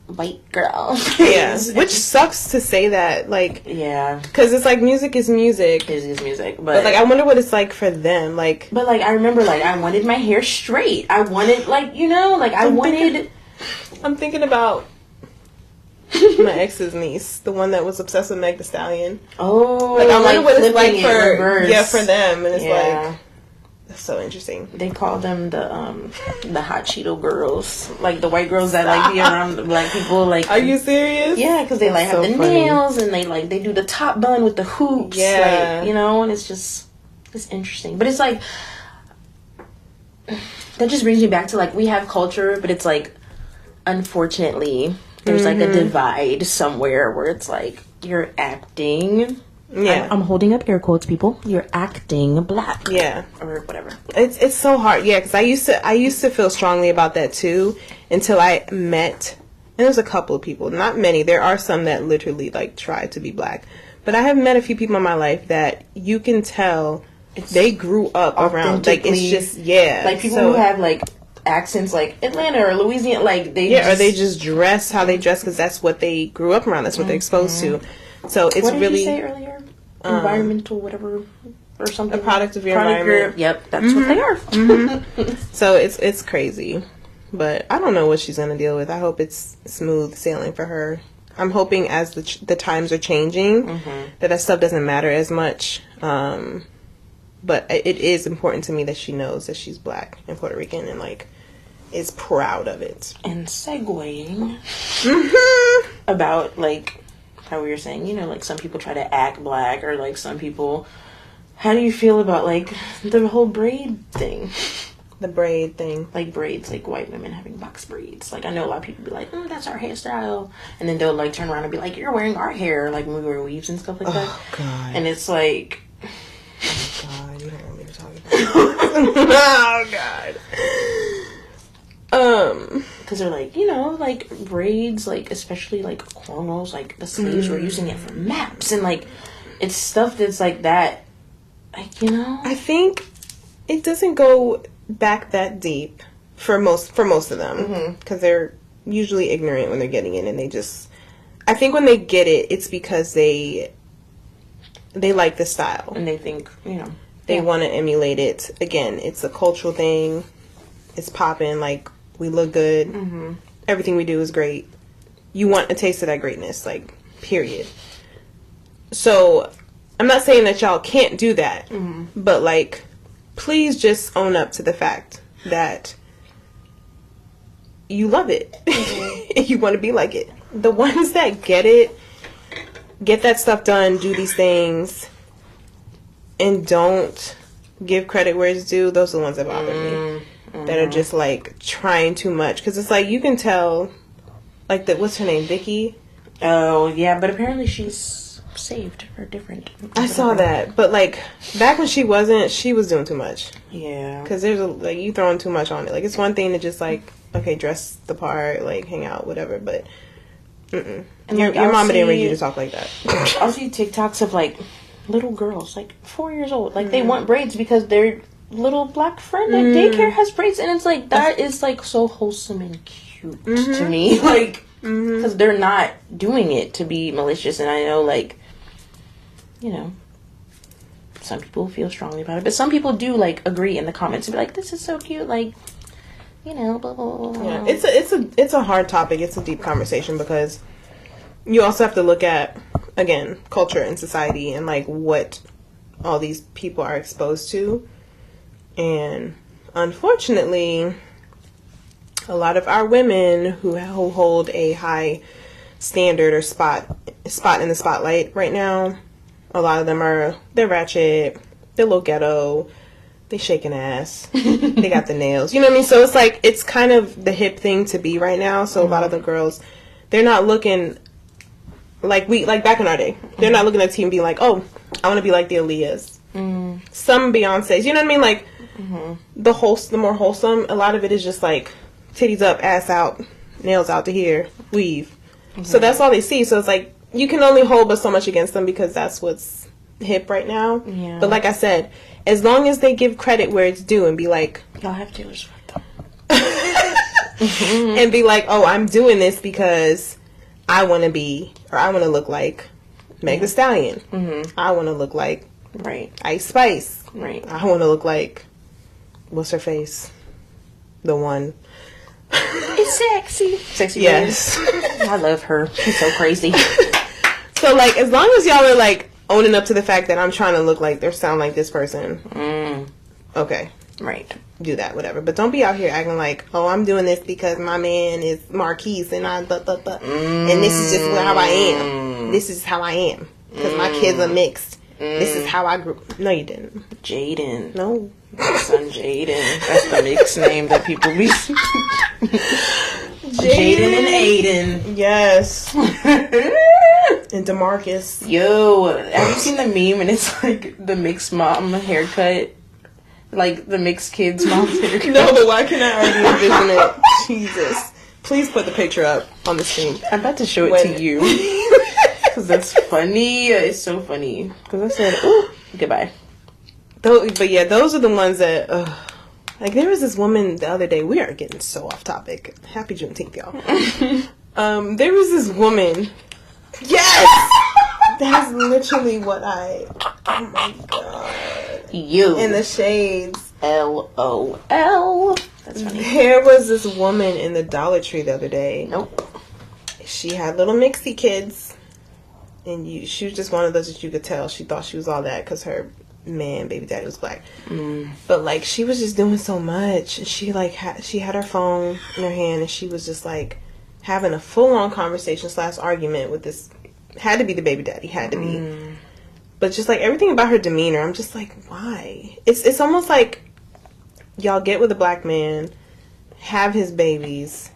white girl. Yeah, which sucks to say that, like, yeah, because it's like music is music. Music is music, but like I wonder what it's like for them, like. But like I remember, like I wanted my hair straight. I wanted, like, you know, like I'm thinking about my ex's niece, the one that was obsessed with Meg Thee Stallion. Oh, like I wonder what it's like for for them, and it's like. That's so interesting. They call them the hot Cheeto girls, like the white girls that like be around the black people. Like, are you serious? Yeah, because they like That's have so the funny. nails and they do the top bun with the hoops. Yeah, like, you know, and it's interesting. But it's like that just brings me back to like we have culture, but it's like unfortunately there's like a divide somewhere where it's like you're acting. Yeah, I'm holding up air quotes, people. You're acting black. Yeah, or whatever. It's so hard. Yeah, because I used to feel strongly about that too until I met. And there's a couple of people, not many. There are some that literally like try to be black, but I have met a few people in my life that you can tell they grew up around. Like it's just like people who have like accents like Atlanta or Louisiana, like they or they just dress how they dress because that's what they grew up around. That's what they're exposed to. So it's what did really you say earlier? Environmental, whatever, or something. a product of your environment. Yep, that's what they are. So it's crazy, but I don't know what she's gonna deal with. I hope it's smooth sailing for her. I'm hoping as the times are changing that stuff doesn't matter as much. But it is important to me that she knows that she's Black and Puerto Rican and like is proud of it. And segueing about like how we were saying, you know, like some people try to act Black or like some people. How do you feel about like the whole braid thing? The braid thing. Like braids, like white women having box braids. Like I know a lot of people be like, that's our hairstyle. And then they'll like turn around and be like, you're wearing our hair. Like when we wear weaves and stuff like that. Oh, God. And it's like... Oh, God. You don't want me to talk about it. Oh, God. Because they're like, you know, like braids, like especially like cornrows, like the slaves were using it for maps. And like, it's stuff that's like that. Like, you know? I think it doesn't go back that deep for most of them because they're usually ignorant when they're getting it, and they just, I think when they get it, it's because they like the style and they think, you know, they want to emulate it. Again, it's a cultural thing. It's popping. Like, we look good. Everything we do is great. You want a taste of that greatness, like, period. So I'm not saying that y'all can't do that, but like, please just own up to the fact that you love it. You want to be like it. The ones that get it, get that stuff done, do these things, and don't give credit where it's due, those are the ones that bother me. That are just like trying too much. Because it's like, you can tell, like, what's her name, Vicky? Oh, yeah, but apparently she's saved for different. I saw that, but like back when she wasn't, she was doing too much. Yeah, because there's like, you throwing too much on it. Like, it's one thing to just like, okay, dress the part, like hang out, whatever, but and your mama didn't raise you to talk like that. I'll see TikToks of like little girls, like 4 years old, like they want braids because their little Black friend at daycare has braids, and it's like, that is like so wholesome and cute to me, like, because they're not doing it to be malicious. And I know, like, you know, some people feel strongly about it, but some people do like agree in the comments and be like, this is so cute, like, you know, blah blah blah. Yeah, it's a hard topic. It's a deep conversation because you also have to look at, again, culture and society and like what all these people are exposed to. And unfortunately, a lot of our women who hold a high standard or spot in the spotlight right now, a lot of them they're ratchet, they're a little ghetto, they shaking ass, they got the nails, you know what I mean? So it's like, it's kind of the hip thing to be right now. So a lot of the girls, they're not looking like back in our day. They're not looking at the team and being like, oh, I want to be like the Aaliyahs. Some Beyonces, you know what I mean? Like, the more wholesome, a lot of it is just like titties up, ass out, nails out to here, weave. So that's all they see. So it's like, you can only hold but so much against them because that's what's hip right now. Yeah. But like I said, as long as they give credit where it's due and be like, y'all have Taylor Swift though. And be like, oh, I'm doing this because I want to be, or I want to look like Meg Thee Stallion. I want to look like Ice Spice. I want to look like, what's her face? The one. It's sexy. Yes. I love her. She's so crazy. So like, as long as y'all are like owning up to the fact that I'm trying to look like, or sound like this person, okay, do that, whatever. But don't be out here acting like, oh, I'm doing this because my man is Marquise and and this is just how I am. This is how I am because my kids are mixed. This is how I grew. No, you didn't. Jaden. No. My son Jaden. That's the mixed name that people be. Jaden and Aiden. Yes. And DeMarcus. Yo, have you seen the meme? And it's like the mixed mom haircut. Like the mixed kids mom's haircut. No, but why can I already envision it? Jesus. Please put the picture up on the screen. I'm about to show it to you. Because that's funny. It's so funny. Because I said, ooh, goodbye. But yeah, those are the ones that, Like, there was this woman the other day. We are getting so off topic. Happy Juneteenth, y'all. There was this woman. Yes! That's literally what oh my god. You. In the shades. LOL. That's funny. There was this woman in the Dollar Tree the other day. Nope. She had little mixie kids. And she was just one of those that you could tell. She thought she was all that because her baby daddy was black. But, like, she was just doing so much. She, like, she had her phone in her hand, and she was just, like, having a full-on conversation / argument with this, had to be the baby daddy, had to be. But just, like, everything about her demeanor, I'm just like, why? It's almost like y'all get with a black man, have his babies,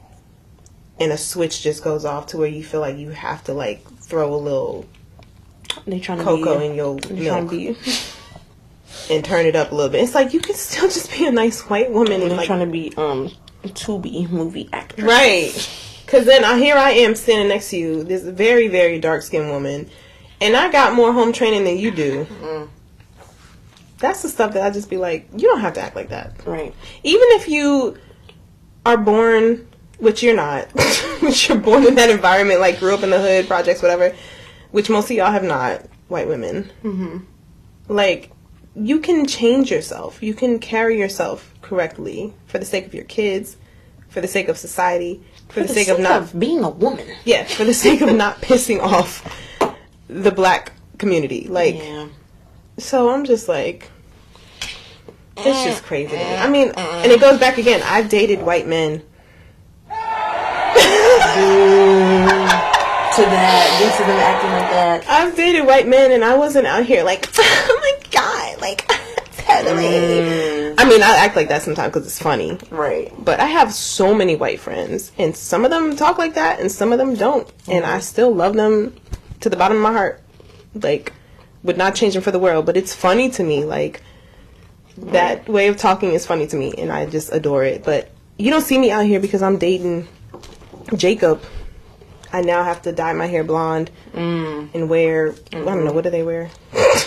and a switch just goes off to where you feel like you have to, like, throw a little cocoa in your milk and turn it up a little bit. It's like, you can still just be a nice white woman and, like, trying to be Tubi movie actress, right? Because then here I am standing next to you, this very, very dark skinned woman, and I got more home training than you do. That's the stuff that I just be like, you don't have to act like that, right? Even if you are born, which you're not, which you're born in that environment, like grew up in the hood, projects, whatever, which most of y'all have not, white women. Like, you can change yourself. You can carry yourself correctly for the sake of your kids, for the sake of society, for the sake of not being a woman. Yeah, for the sake of not pissing off the black community. Like, so I'm just like, it's just crazy to me. I mean, and it goes back again. I've dated white men. To that, due to them acting like that. I've dated white men, and I wasn't out here like, oh my god, like, totally. I mean, I act like that sometimes because it's funny. Right. But I have so many white friends, and some of them talk like that, and some of them don't. And I still love them to the bottom of my heart. Like, would not change them for the world. But it's funny to me, like, that way of talking is funny to me, and I just adore it. But you don't see me out here because I'm dating Jacob. I now have to dye my hair blonde and wear, I don't know, what do they wear? I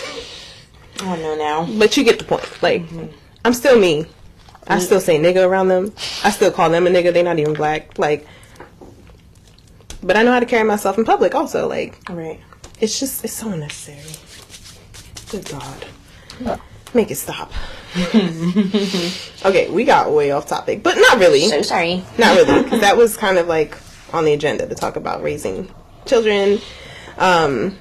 don't know now. But you get the point. Like, I'm still me. I still say nigga around them. I still call them a nigga. They're not even black. Like, but I know how to carry myself in public also. Like, right. It's just, it's so unnecessary. Good God. Make it stop. Okay, we got way off topic, but not really. So sorry. Not really, because that was kind of like on the agenda to talk about raising children, and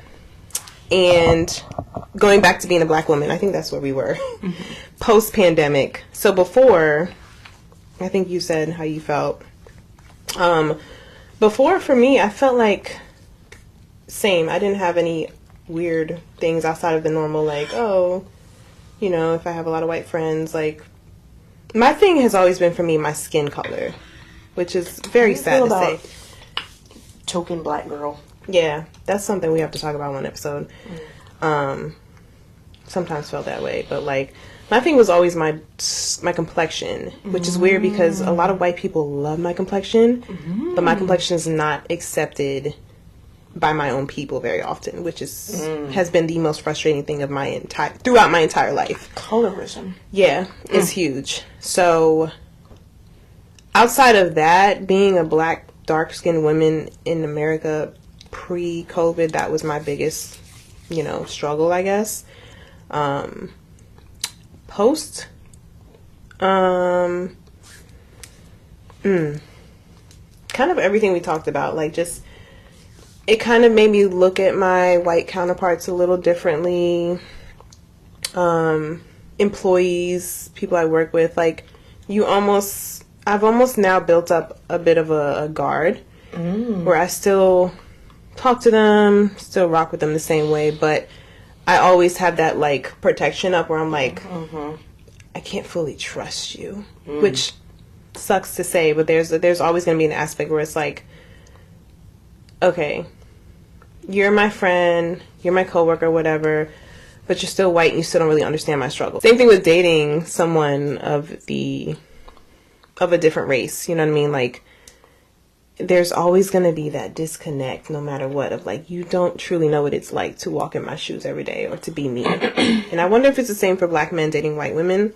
going back to being a black woman. I think that's where we were post-pandemic. So before, I think you said how you felt. Before, for me, I felt like same. I didn't have any weird things outside of the normal, like, oh, you know, if I have a lot of white friends, like, my thing has always been for me my skin color, which is very sad to say. Token black girl. Yeah, that's something we have to talk about one episode. Sometimes felt that way, but like, my thing was always my complexion, which is weird because a lot of white people love my complexion, but my complexion is not accepted by my own people very often, which is has been the most frustrating thing of throughout my entire life. Colorism. Yeah, it's huge. So outside of that, being a black dark-skinned woman in America pre-COVID, that was my biggest, struggle, I guess. Post, kind of everything we talked about, like, just, it kind of made me look at my white counterparts a little differently. Employees, people I work with, like, I've almost now built up a bit of a guard where I still talk to them, still rock with them the same way, but I always have that, like, protection up where I'm like, I can't fully trust you, which sucks to say, but there's always going to be an aspect where it's like, okay, you're my friend, you're my coworker, whatever, but you're still white and you still don't really understand my struggle. Same thing with dating someone of a different race, you know what I mean? Like, there's always going to be that disconnect no matter what, of like, you don't truly know what it's like to walk in my shoes every day or to be me. And I wonder if it's the same for black men dating white women.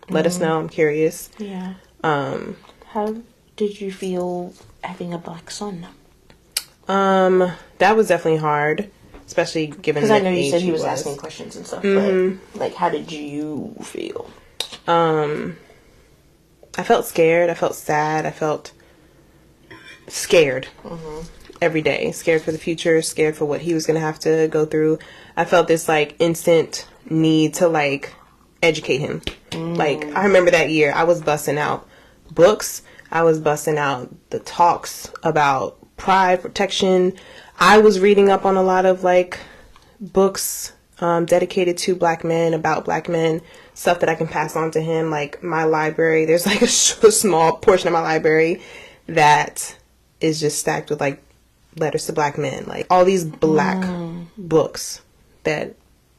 let us know. I'm curious. Yeah. How did you feel having a black son? That was definitely hard, especially given because I know you age said he was asking questions and stuff. But like, how did you feel? I felt scared. I felt sad. I felt scared every day. Scared for the future. Scared for what he was gonna have to go through. I felt this like instant need to like educate him. Like, I remember that year I was busting out books. I was busting out the talks about pride, protection. I was reading up on a lot of like books dedicated to black men, about black men, stuff that I can pass on to him. Like, my library, there's like a small portion of my library that is just stacked with like letters to black men, like all these black books that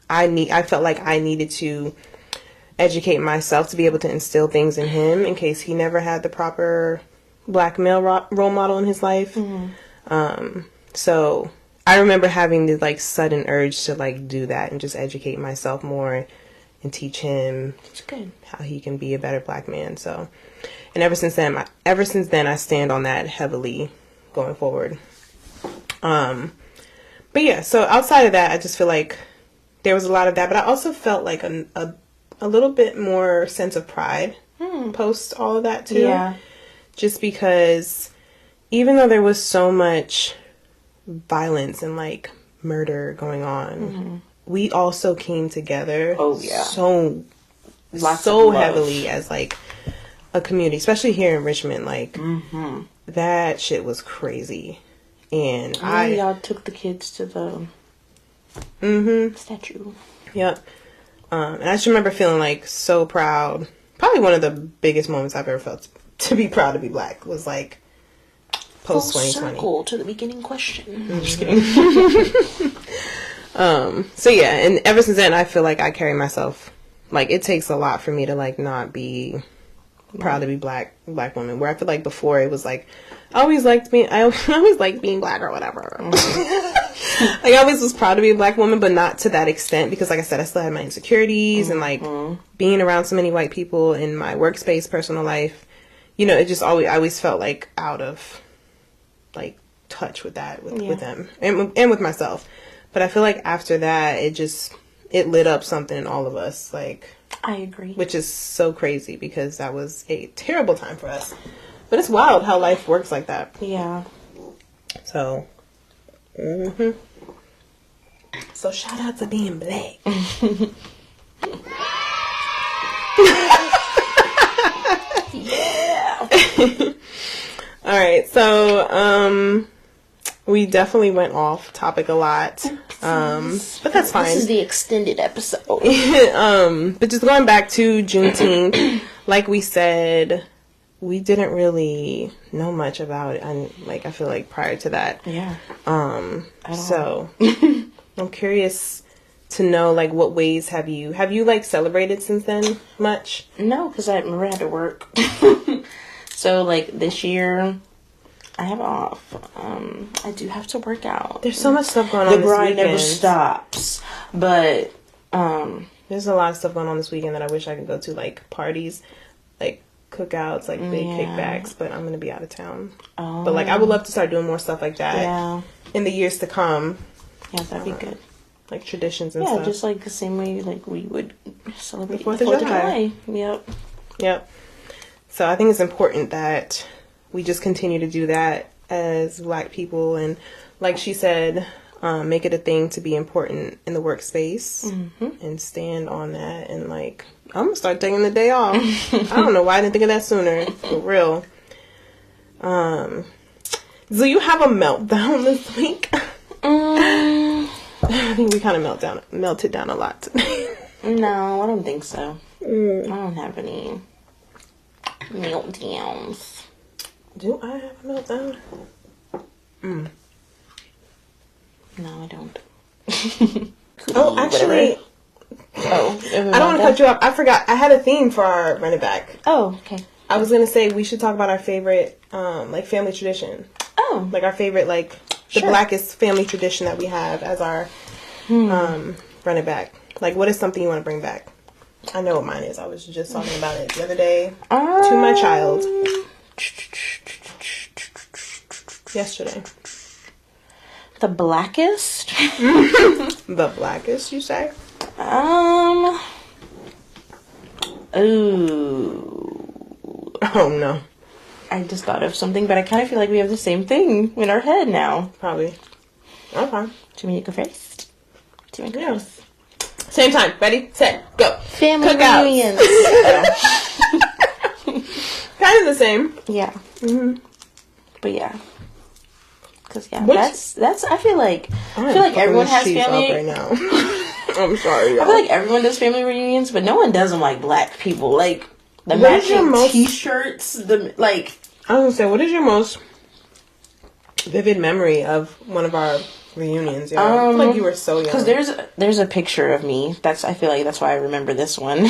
I felt like I needed to educate myself to be able to instill things in him in case he never had the proper black male role model in his life. So I remember having the like sudden urge to like do that and just educate myself more and teach him how he can be a better black man. So, and ever since then I stand on that heavily going forward. But yeah, so outside of that, I just feel like there was a lot of that, but I also felt like a little bit more sense of pride post all of that too. Yeah. Just because even though there was so much violence and like murder going on, we also came together so heavily as like a community, especially here in Richmond. Like that shit was crazy. And y'all took the kids to the statue. Yep. And I just remember feeling like so proud. Probably one of the biggest moments I've ever felt to be proud to be black was like post 2020. Circle to the beginning question. I'm just kidding. So yeah, and ever since then I feel like I carry myself like it takes a lot for me to like not be proud to be black woman. Where I feel like before it was like I always liked being black or whatever. Like, I always was proud to be a black woman, but not to that extent because, like I said, I still had my insecurities and like being around so many white people in my workspace, personal life. You know, it just I always felt like out of like touch with that with them and with myself. But I feel like after that, it lit up something in all of us. Like, I agree, which is so crazy because that was a terrible time for us. But it's wild how life works like that. Yeah. So. So shout out to being black. Yeah. All right. So we definitely went off topic a lot. But that's fine. This is the extended episode. But just going back to Juneteenth, like we said, we didn't really know much about it, and like I feel like prior to that. Yeah. So I'm curious to know like what ways have you like celebrated since then much? No, because I remember I had to work. So like this year I have off. I do have to work out. There's so much stuff going on. The grind never stops. But there's a lot of stuff going on this weekend that I wish I could go to, like parties, like cookouts, like big kickbacks, but I'm gonna be out of town. But like I would love to start doing more stuff like that in the years to come. Yeah, that'd be good. Like traditions and stuff. Yeah, just like the same way like we would celebrate the 4th of July. Yep. So I think it's important that we just continue to do that as black people, and like she said, make it a thing to be important in the workspace and stand on that. And like I'm gonna start taking the day off. I don't know why I didn't think of that sooner. For real. Do you have a meltdown this week? I think we kind of melted down a lot today. No, I don't think so. I don't have any meltdowns. Do I have a meltdown? No, I don't. Oh, actually... I don't want to cut you off. I forgot. I had a theme for our Run It Back. Oh, okay. I was going to say we should talk about our favorite, like, family tradition. Oh. Like, our favorite, like, the blackest family tradition that we have as our Run It Back. Like, what is something you want to bring back? I know what mine is. I was just talking about it the other day to my child. Yesterday. The blackest? The blackest, you say? Ooh. Oh, no. I just thought of something, but I kind of feel like we have the same thing in our head now. Probably. Okay. Do you want me to go first? Do you want to go first? Same time. Ready, set, go. Family Cookouts. reunions. Kind of the same. Yeah. Mm-hmm. But yeah. Because, yeah, that's, I feel like everyone has family. Right now. I'm sorry, y'all. I feel like everyone does family reunions, but no one does them like black people. Like, the matching t-shirts, I was gonna say, what is your most vivid memory of one of our reunions? I feel like you were so young. Because there's a picture of me. I feel like that's why I remember this one.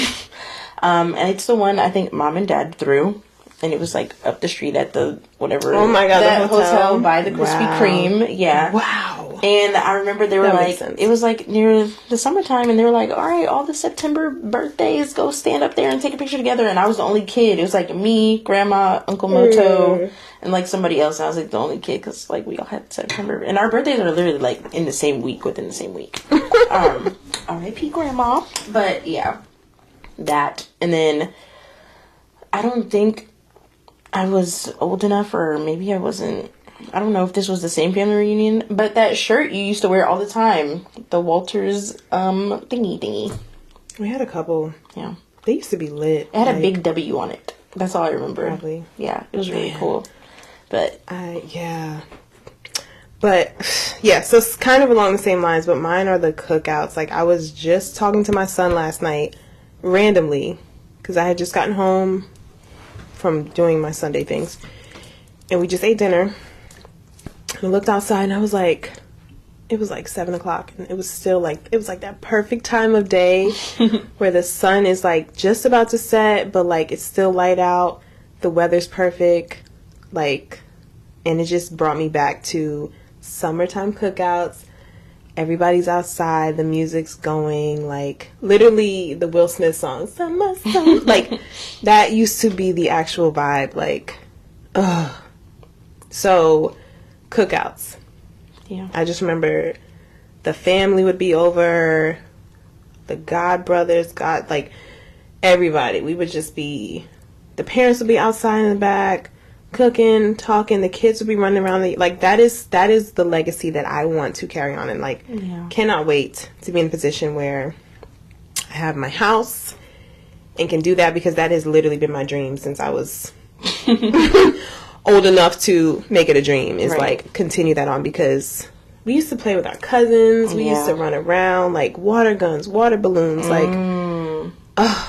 And it's the one I think Mom and Dad threw. And it was like up the street at the whatever. Oh my God, that the hotel by the Krispy Kreme. Yeah. Wow. And I remember they were like, it was like near the summertime, and they were like, all right, all the September birthdays, go stand up there and take a picture together. And I was the only kid. It was like me, Grandma, Uncle Moto, and like somebody else. And I was like the only kid because like we all had September, and our birthdays are literally like in the same week, within the same week. R.I.P. Grandma. But yeah, that, and then I don't think I was old enough, or maybe I wasn't. I don't know if this was the same family reunion, but that shirt you used to wear all the time, the Walters thingy. We had a couple. Yeah. They used to be lit. It had a big W on it. That's all I remember. Probably. Yeah, it was really cool. But yeah. But yeah, so it's kind of along the same lines, but mine are the cookouts. Like, I was just talking to my son last night randomly because I had just gotten home from doing my Sunday things, and we just ate dinner. I looked outside and I was like, it was like 7 o'clock, and it was still like, it was like that perfect time of day where the sun is like just about to set, but like it's still light out, the weather's perfect, like, and it just brought me back to summertime cookouts. Everybody's outside, the music's going, like, literally the Will Smith song, Summer, Summer, like, that used to be the actual vibe, like, ugh. So, cookouts. yeah. I just remember the family would be over, the God brothers, like, everybody. We would just be, the parents would be outside in the back, cooking, talking, the kids would be running around. Like, that is the legacy that I want to carry on, and like, cannot wait to be in a position where I have my house and can do that, because that has literally been my dream since I was old enough to make it a dream, is like continue that on, because we used to play with our cousins, we used to run around, like, water guns, water balloons, like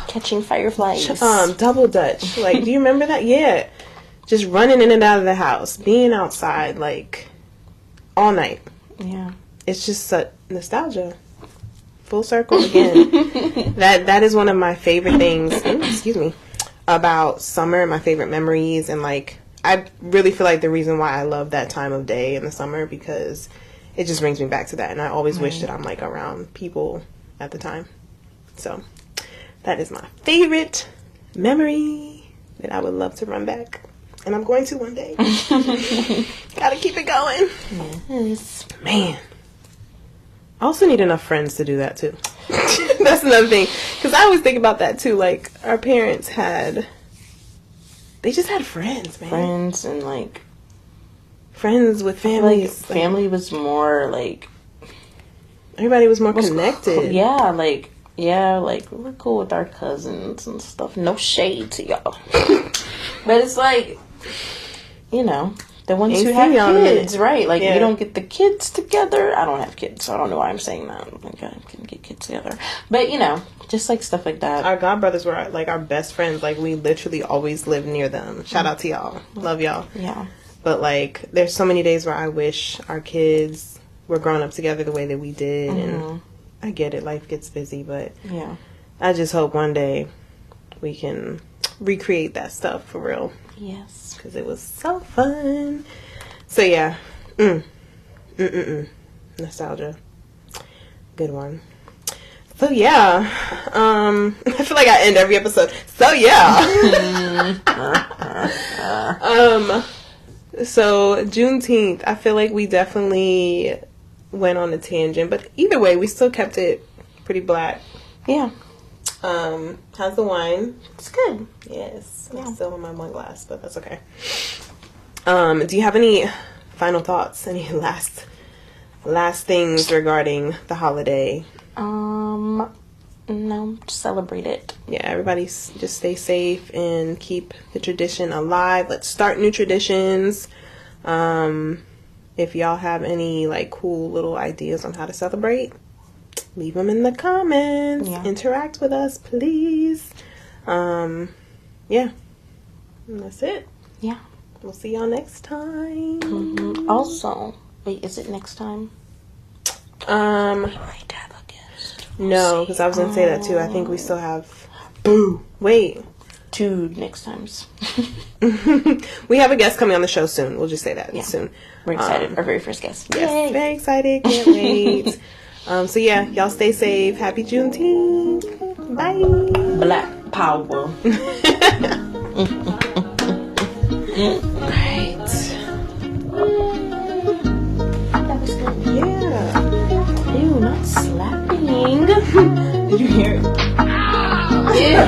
catching fireflies, double dutch, like, do you remember that? Yeah. Just running in and out of the house, being outside, like, all night. Yeah. It's just such nostalgia. Full circle again. That is one of my favorite things, excuse me, about summer, my favorite memories. And, like, I really feel like the reason why I love that time of day in the summer, because it just brings me back to that. And I always wish that I'm, like, around people at the time. So, that is my favorite memory that I would love to run back. And I'm going to one day. Gotta keep it going. Yes. Man. I also need enough friends to do that, too. That's another thing. Because I always think about that, too. Like, our parents they just had friends, man. Friends and, like, friends with families. Like, family was more, like, everybody was more connected. Yeah, like, we're cool with our cousins and stuff. No shade to y'all. But it's like, you know, the ones who have kids, right? Like, you don't get the kids together. I don't have kids, so I don't know why I'm saying that. Like, I can get kids together. But, you know, just, like, stuff like that. Our godbrothers were, like, our best friends. Like, we literally always lived near them. Shout out to y'all. Love y'all. Yeah. But, like, there's so many days where I wish our kids were growing up together the way that we did. And I get it. Life gets busy. But I just hope one day we can recreate that stuff for real. Yes. Because it was so fun. So, yeah. Nostalgia. Good one. So yeah, I feel like I end every episode. So yeah. So Juneteenth, I feel like we definitely went on a tangent, but either way, we still kept it pretty black. Yeah. How's the wine? It's good. Yes. Yeah. I'm still in my one glass, but that's okay. Do you have any final thoughts? Any last things regarding the holiday? No, celebrate it. Yeah, everybody just stay safe and keep the tradition alive. Let's start new traditions. If y'all have any like cool little ideas on how to celebrate, leave them in the comments. Yeah. Interact with us, please. Yeah. And that's it. Yeah. We'll see y'all next time. Also, wait, is it next time? We might have a guest. No, because I was gonna say that too. I think we still have. Boo. Wait. 2 next times. We have a guest coming on the show soon. We'll just say that soon. We're excited. Our very first guest. Yes, Yay. very excited. Can't wait. So yeah, y'all stay safe. Happy Juneteenth. Bye. Black power. Right. That was good. Yeah. Ew, not slapping. Did you hear it? Yeah.